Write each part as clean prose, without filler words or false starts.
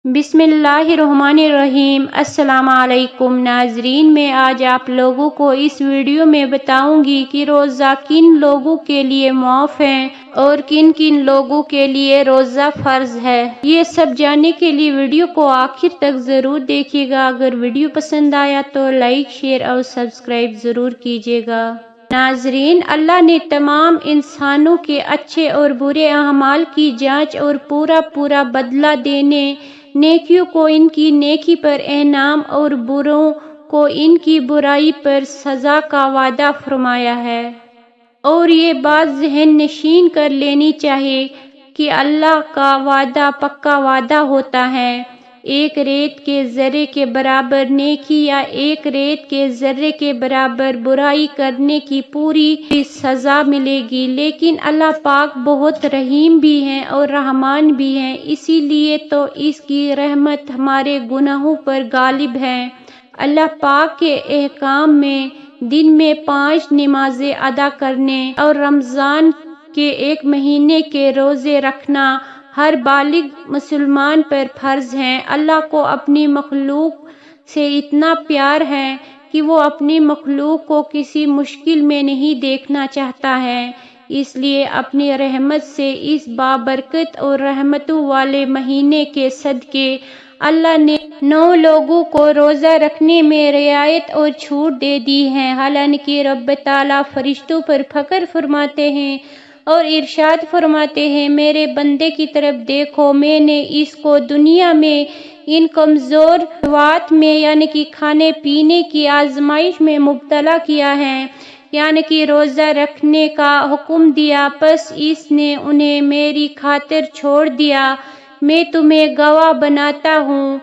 بسم اللہ الرحمن الرحیم۔ السلام علیکم ناظرین، میں آج آپ لوگوں کو اس ویڈیو میں بتاؤں گی کہ روزہ کن لوگوں کے لیے معاف ہے اور کن کن لوگوں کے لیے روزہ فرض ہے۔ یہ سب جاننے کے لیے ویڈیو کو آخر تک ضرور دیکھیے گا۔ اگر ویڈیو پسند آیا تو لائک، شیئر اور سبسکرائب ضرور کیجیے گا۔ ناظرین، اللہ نے تمام انسانوں کے اچھے اور برے اعمال کی جانچ اور پورا بدلہ دینے، نیکیوں کو ان کی نیکی پر انعام اور بروں کو ان کی برائی پر سزا کا وعدہ فرمایا ہے۔ اور یہ بات ذہن نشین کر لینی چاہیے کہ اللہ کا وعدہ پکا وعدہ ہوتا ہے۔ ایک ریت کے ذرے کے برابر نیکی یا ایک ریت کے ذرے کے برابر برائی کرنے کی پوری سزا ملے گی، لیکن اللہ پاک بہت رحیم بھی ہیں اور رحمان بھی ہیں، اسی لیے تو اس کی رحمت ہمارے گناہوں پر غالب ہے۔ اللہ پاک کے احکام میں دن میں 5 نمازیں ادا کرنے اور رمضان کے ایک مہینے کے روزے رکھنا ہر بالغ مسلمان پر فرض ہے۔ اللہ کو اپنی مخلوق سے اتنا پیار ہے کہ وہ اپنی مخلوق کو کسی مشکل میں نہیں دیکھنا چاہتا ہے، اس لیے اپنی رحمت سے اس بابرکت اور رحمتوں والے مہینے کے صدقے اللہ نے 9 لوگوں کو روزہ رکھنے میں رعایت اور چھوٹ دے دی ہے۔ حالانکہ رب تعالیٰ فرشتوں پر فخر فرماتے ہیں اور ارشاد فرماتے ہیں، میرے بندے کی طرف دیکھو، میں نے اس کو دنیا میں ان کمزور شہوات میں یعنی کہ کھانے پینے کی آزمائش میں مبتلا کیا ہے، یعنی کہ روزہ رکھنے کا حکم دیا، پس اس نے انہیں میری خاطر چھوڑ دیا۔ میں تمہیں گواہ بناتا ہوں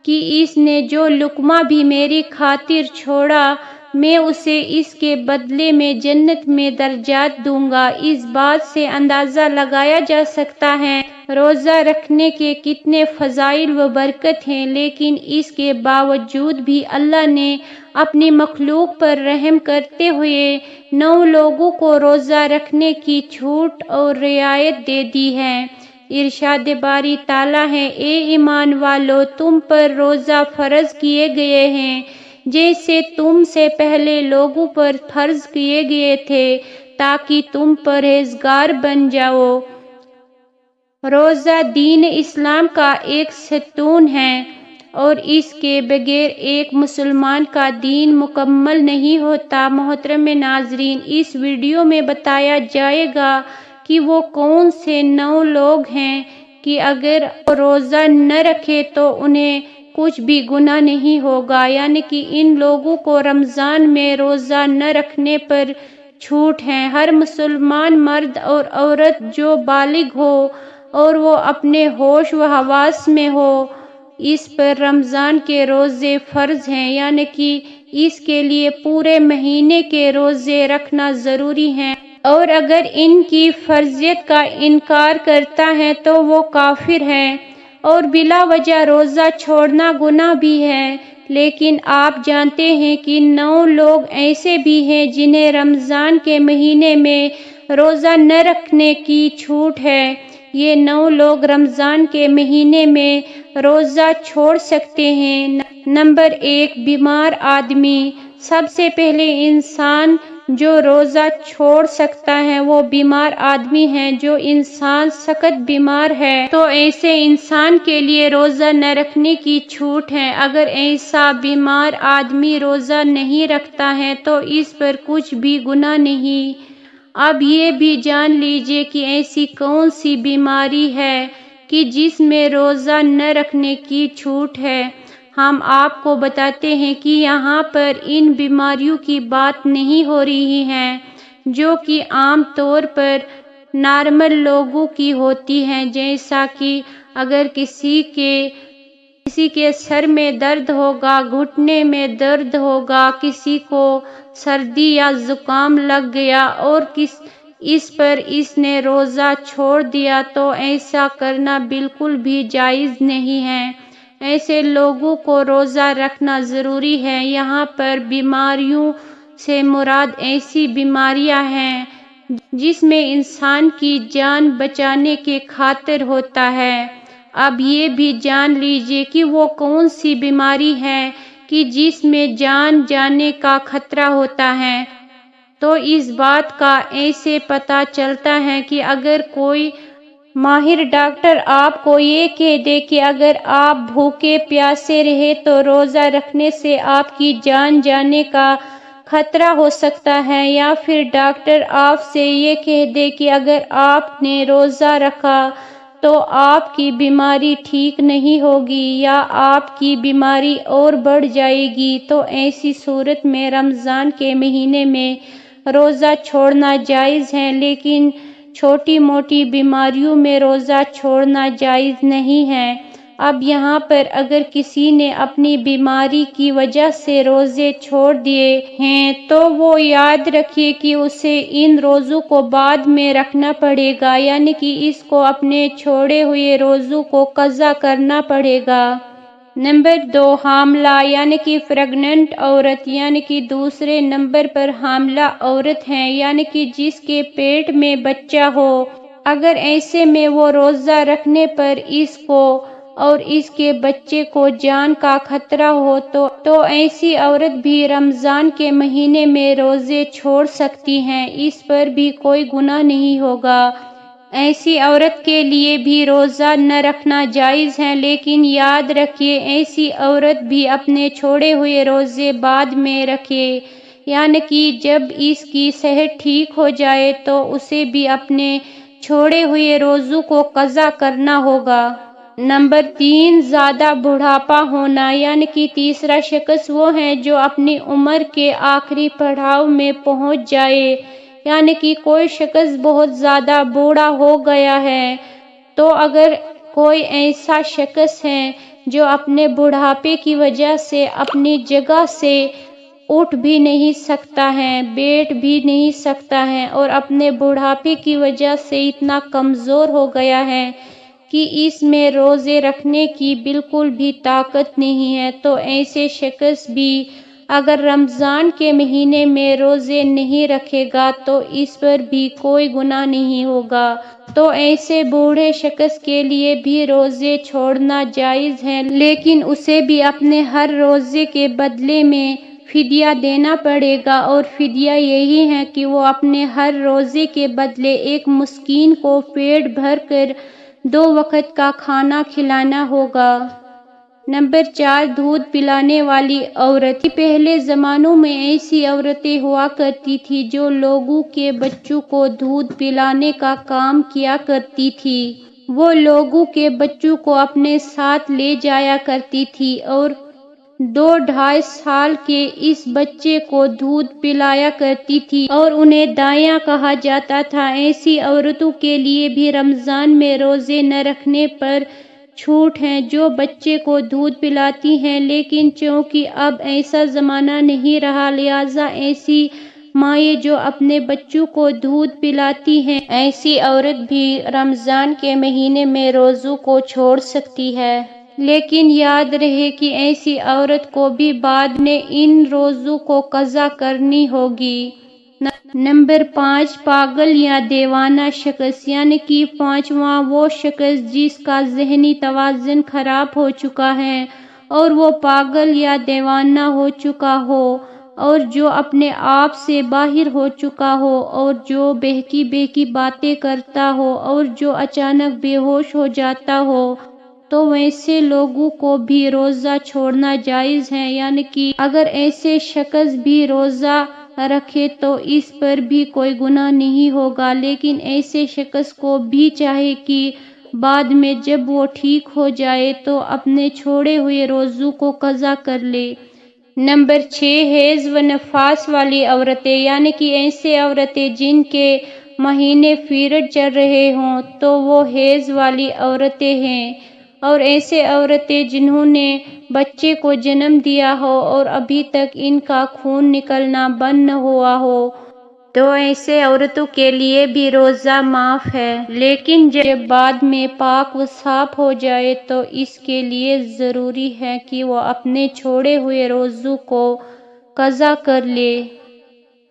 کہ اس نے جو لقمہ بھی میری خاطر چھوڑا، میں اسے اس کے بدلے میں جنت میں درجات دوں گا۔ اس بات سے اندازہ لگایا جا سکتا ہے روزہ رکھنے کے کتنے فضائل و برکت ہیں، لیکن اس کے باوجود بھی اللہ نے اپنی مخلوق پر رحم کرتے ہوئے 9 لوگوں کو روزہ رکھنے کی چھوٹ اور رعایت دے دی ہے۔ ارشاد باری تعالیٰ ہے، اے ایمان والو، تم پر روزہ فرض کیے گئے ہیں جیسے تم سے پہلے لوگوں پر فرض کیے گئے تھے تاکہ تم پرہیزگار بن جاؤ۔ روزہ دین اسلام کا ایک ستون ہے اور اس کے بغیر ایک مسلمان کا دین مکمل نہیں ہوتا۔ محترم ناظرین، اس ویڈیو میں بتایا جائے گا کہ وہ کون سے 9 لوگ ہیں کہ اگر وہ روزہ نہ رکھے تو انہیں کچھ بھی گناہ نہیں ہوگا، یعنی کہ ان لوگوں کو رمضان میں روزہ نہ رکھنے پر چھوٹ ہے۔ ہر مسلمان مرد اور عورت جو بالغ ہو اور وہ اپنے ہوش و حواس میں ہو، اس پر رمضان کے روزے فرض ہیں، یعنی کہ اس کے لیے پورے مہینے کے روزے رکھنا ضروری ہے، اور اگر ان کی فرضیت کا انکار کرتا ہے تو وہ کافر ہے اور بلا وجہ روزہ چھوڑنا گناہ بھی ہے۔ لیکن آپ جانتے ہیں کہ 9 لوگ ایسے بھی ہیں جنہیں رمضان کے مہینے میں روزہ نہ رکھنے کی چھوٹ ہے۔ یہ 9 لوگ رمضان کے مہینے میں روزہ چھوڑ سکتے ہیں۔ نمبر 1، بیمار آدمی۔ سب سے پہلے انسان جو روزہ چھوڑ سکتا ہے وہ بیمار آدمی ہے۔ جو انسان سخت بیمار ہے تو ایسے انسان کے لیے روزہ نہ رکھنے کی چھوٹ ہے۔ اگر ایسا بیمار آدمی روزہ نہیں رکھتا ہے تو اس پر کچھ بھی گناہ نہیں۔ اب یہ بھی جان لیجیے کہ ایسی کون سی بیماری ہے کہ جس میں روزہ نہ رکھنے کی چھوٹ ہے۔ ہم آپ کو بتاتے ہیں کہ یہاں پر ان بیماریوں کی بات نہیں ہو رہی ہے جو کہ عام طور پر نارمل لوگوں کی ہوتی ہیں، جیسا کہ اگر کسی کے سر میں درد ہوگا، گھٹنے میں درد ہوگا، کسی کو سردی یا زکام لگ گیا اور اس پر اس نے روزہ چھوڑ دیا تو ایسا کرنا بالکل بھی جائز نہیں ہے۔ ایسے لوگوں کو روزہ رکھنا ضروری ہے۔ یہاں پر بیماریوں سے مراد ایسی بیماریاں ہیں جس میں انسان کی جان بچانے کی خاطر ہوتا ہے۔ اب یہ بھی جان لیجیے کہ وہ کون سی بیماری ہے کہ جس میں جان جانے کا خطرہ ہوتا ہے۔ تو اس بات کا ایسے پتہ چلتا ہے کہ اگر کوئی ماہر ڈاکٹر آپ کو یہ کہہ دے کہ اگر آپ بھوکے پیاسے رہے تو روزہ رکھنے سے آپ کی جان جانے کا خطرہ ہو سکتا ہے، یا پھر ڈاکٹر آپ سے یہ کہہ دے کہ اگر آپ نے روزہ رکھا تو آپ کی بیماری ٹھیک نہیں ہوگی یا آپ کی بیماری اور بڑھ جائے گی، تو ایسی صورت میں رمضان کے مہینے میں روزہ چھوڑنا جائز ہے، لیکن چھوٹی موٹی بیماریوں میں روزہ چھوڑنا جائز نہیں ہے۔ اب یہاں پر اگر کسی نے اپنی بیماری کی وجہ سے روزے چھوڑ دیے ہیں تو وہ یاد رکھیے کہ اسے ان روزوں کو بعد میں رکھنا پڑے گا، یعنی کہ اس کو اپنے چھوڑے ہوئے روزوں کو قضا کرنا پڑے گا۔ نمبر 2، حاملہ یعنی کہ پریگننٹ عورت، یعنی کہ دوسرے نمبر پر حاملہ عورت ہے، یعنی کہ جس کے پیٹ میں بچہ ہو۔ اگر ایسے میں وہ روزہ رکھنے پر اس کو اور اس کے بچے کو جان کا خطرہ ہو تو ایسی عورت بھی رمضان کے مہینے میں روزے چھوڑ سکتی ہے، اس پر بھی کوئی گناہ نہیں ہوگا۔ ایسی عورت کے لیے بھی روزہ نہ رکھنا جائز ہے، لیکن یاد رکھیے ایسی عورت بھی اپنے چھوڑے ہوئے روزے بعد میں رکھے، یعنی کہ جب اس کی صحت ٹھیک ہو جائے تو اسے بھی اپنے چھوڑے ہوئے روزوں کو قضا کرنا ہوگا۔ نمبر 3، زیادہ بڑھاپا ہونا، یعنی کہ تیسرا شخص وہ ہے جو اپنی عمر کے آخری پڑاؤ میں پہنچ جائے، یعنی کہ کوئی شخص بہت زیادہ بوڑھا ہو گیا ہے۔ تو اگر کوئی ایسا شخص ہے جو اپنے بڑھاپے کی وجہ سے اپنی جگہ سے اٹھ بھی نہیں سکتا ہے، بیٹھ بھی نہیں سکتا ہے اور اپنے بڑھاپے کی وجہ سے اتنا کمزور ہو گیا ہے کہ اس میں روزے رکھنے کی بالکل بھی طاقت نہیں ہے، تو ایسے شخص بھی اگر رمضان کے مہینے میں روزے نہیں رکھے گا تو اس پر بھی کوئی گناہ نہیں ہوگا۔ تو ایسے بوڑھے شخص کے لیے بھی روزے چھوڑنا جائز ہے، لیکن اسے بھی اپنے ہر روزے کے بدلے میں فدیہ دینا پڑے گا، اور فدیہ یہی ہے کہ وہ اپنے ہر روزے کے بدلے ایک مسکین کو پیٹ بھر کر 2 وقت کا کھانا کھلانا ہوگا۔ نمبر 4، دودھ پلانے والی عورت۔ پہلے زمانوں میں ایسی عورتیں ہوا کرتی تھی جو لوگوں کے بچوں کو دودھ پلانے کا کام کیا کرتی تھی۔ وہ لوگوں کے بچوں کو اپنے ساتھ لے جایا کرتی تھی اور 2-2.5 سال کے اس بچے کو دودھ پلایا کرتی تھی اور انہیں دائیاں کہا جاتا تھا۔ ایسی عورتوں کے لیے بھی رمضان میں روزے نہ رکھنے پر چھوٹ ہے جو بچے کو دودھ پلاتی ہیں، لیکن چونکہ اب ایسا زمانہ نہیں رہا لہٰذا ایسی مائیں جو اپنے بچوں کو دودھ پلاتی ہیں، ایسی عورت بھی رمضان کے مہینے میں روزوں کو چھوڑ سکتی ہے، لیکن یاد رہے کہ ایسی عورت کو بھی بعد میں ان روزوں کو قضا کرنی ہوگی۔ نمبر 5، پاگل یا دیوانہ شخص، یعنی کہ 5واں وہ شخص جس کا ذہنی توازن خراب ہو چکا ہے اور وہ پاگل یا دیوانہ ہو چکا ہو اور جو اپنے آپ سے باہر ہو چکا ہو اور جو بہکی بہکی باتیں کرتا ہو اور جو اچانک بے ہوش ہو جاتا ہو، تو ویسے لوگوں کو بھی روزہ چھوڑنا جائز ہے، یعنی کہ اگر ایسے شخص بھی روزہ رکھے تو اس پر بھی کوئی گناہ نہیں ہوگا، لیکن ایسے شخص کو بھی چاہے کہ بعد میں جب وہ ٹھیک ہو جائے تو اپنے چھوڑے ہوئے روزوں کو قضا کر لے۔ نمبر 6، حیض و نفاس والی عورتیں، یعنی کہ ایسے عورتیں جن کے مہینے پیریڈ چل رہے ہوں تو وہ حیض والی عورتیں ہیں، اور ایسے عورتیں جنہوں نے بچے کو جنم دیا ہو اور ابھی تک ان کا خون نکلنا بند نہ ہوا ہو، تو ایسے عورتوں کے لیے بھی روزہ معاف ہے، لیکن جب بعد میں پاک و صاف ہو جائے تو اس کے لیے ضروری ہے کہ وہ اپنے چھوڑے ہوئے روزوں کو قضا کر لے۔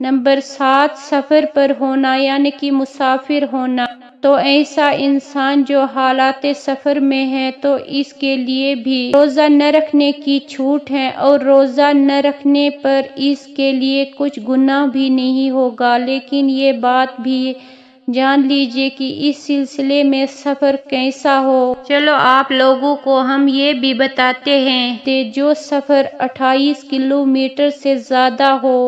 نمبر 7 سفر پر ہونا یعنی کہ مسافر ہونا، تو ایسا انسان جو حالات سفر میں ہے تو اس کے لیے بھی روزہ نہ رکھنے کی چھوٹ ہے، اور روزہ نہ رکھنے پر اس کے لیے کچھ گناہ بھی نہیں ہوگا۔ لیکن یہ بات بھی جان لیجئے کہ اس سلسلے میں سفر کیسا ہو۔ چلو آپ لوگوں کو ہم یہ بھی بتاتے ہیں کہ جو سفر 28 کلومیٹر سے زیادہ ہو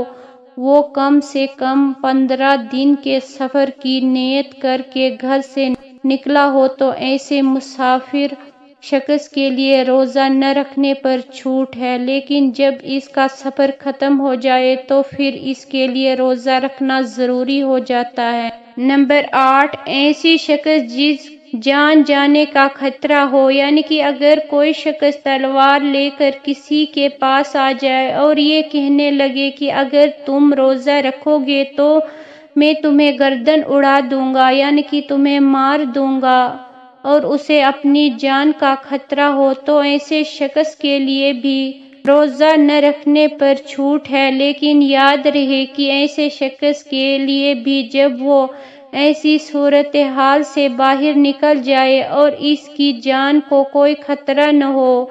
وہ کم سے کم 15 دن کے سفر کی نیت کر کے گھر سے نکلا ہو تو ایسے مسافر شخص کے لیے روزہ نہ رکھنے پر چھوٹ ہے، لیکن جب اس کا سفر ختم ہو جائے تو پھر اس کے لیے روزہ رکھنا ضروری ہو جاتا ہے۔ نمبر 8 ایسی شخص جس جان جانے کا خطرہ ہو، یعنی کہ اگر کوئی شخص تلوار لے کر کسی کے پاس آ جائے اور یہ کہنے لگے کہ اگر تم روزہ رکھو گے تو میں تمہیں گردن اڑا دوں گا، یعنی کہ تمہیں مار دوں گا، اور اسے اپنی جان کا خطرہ ہو تو ایسے شخص کے لیے بھی روزہ نہ رکھنے پر چھوٹ ہے۔ لیکن یاد رہے کہ ایسے شخص کے لیے بھی جب وہ ایسی صورتحال سے باہر نکل جائے اور اس کی جان کو کوئی خطرہ نہ ہو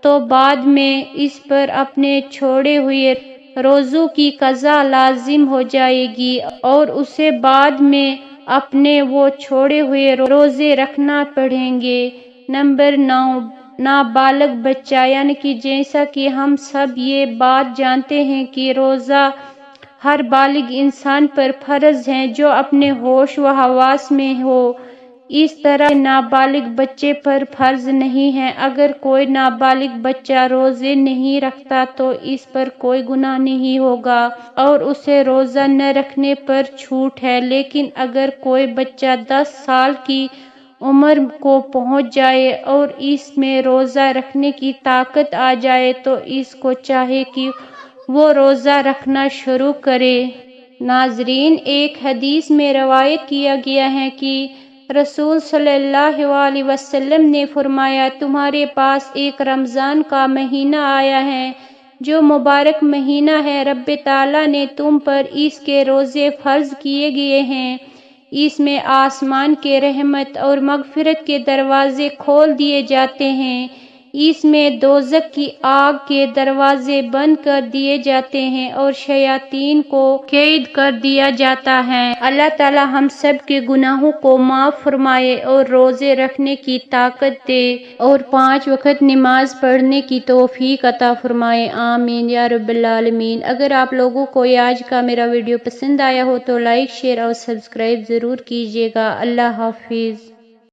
تو بعد میں اس پر اپنے چھوڑے ہوئے روزوں کی قضا لازم ہو جائے گی اور اسے بعد میں اپنے وہ چھوڑے ہوئے روزے رکھنا پڑیں گے۔ نمبر 9 نابالغ بچہ، یعنی کہ جیسا کہ ہم سب یہ بات جانتے ہیں کہ روزہ ہر بالغ انسان پر فرض ہے جو اپنے ہوش و حواس میں ہو، اس طرح نابالغ بچے پر فرض نہیں ہے۔ اگر کوئی نابالغ بچہ روزے نہیں رکھتا تو اس پر کوئی گناہ نہیں ہوگا اور اسے روزہ نہ رکھنے پر چھوٹ ہے، لیکن اگر کوئی بچہ 10 سال کی عمر کو پہنچ جائے اور اس میں روزہ رکھنے کی طاقت آ جائے تو اس کو چاہیے کہ وہ روزہ رکھنا شروع کرے۔ ناظرین، ایک حدیث میں روایت کیا گیا ہے کہ رسول صلی اللہ علیہ وسلم نے فرمایا، تمہارے پاس ایک رمضان کا مہینہ آیا ہے جو مبارک مہینہ ہے، رب تعالیٰ نے تم پر اس کے روزے فرض کیے گئے ہیں، اس میں آسمان کے رحمت اور مغفرت کے دروازے کھول دیے جاتے ہیں، اس میں دوزخ کی آگ کے دروازے بند کر دیے جاتے ہیں اور شیاطین کو قید کر دیا جاتا ہے۔ اللہ تعالی ہم سب کے گناہوں کو معاف فرمائے اور روزے رکھنے کی طاقت دے اور 5 وقت نماز پڑھنے کی توفیق عطا فرمائے، آمین یا رب العالمین۔ اگر آپ لوگوں کو آج کا میرا ویڈیو پسند آیا ہو تو لائک، شیئر اور سبسکرائب ضرور کیجیے گا۔ اللہ حافظ۔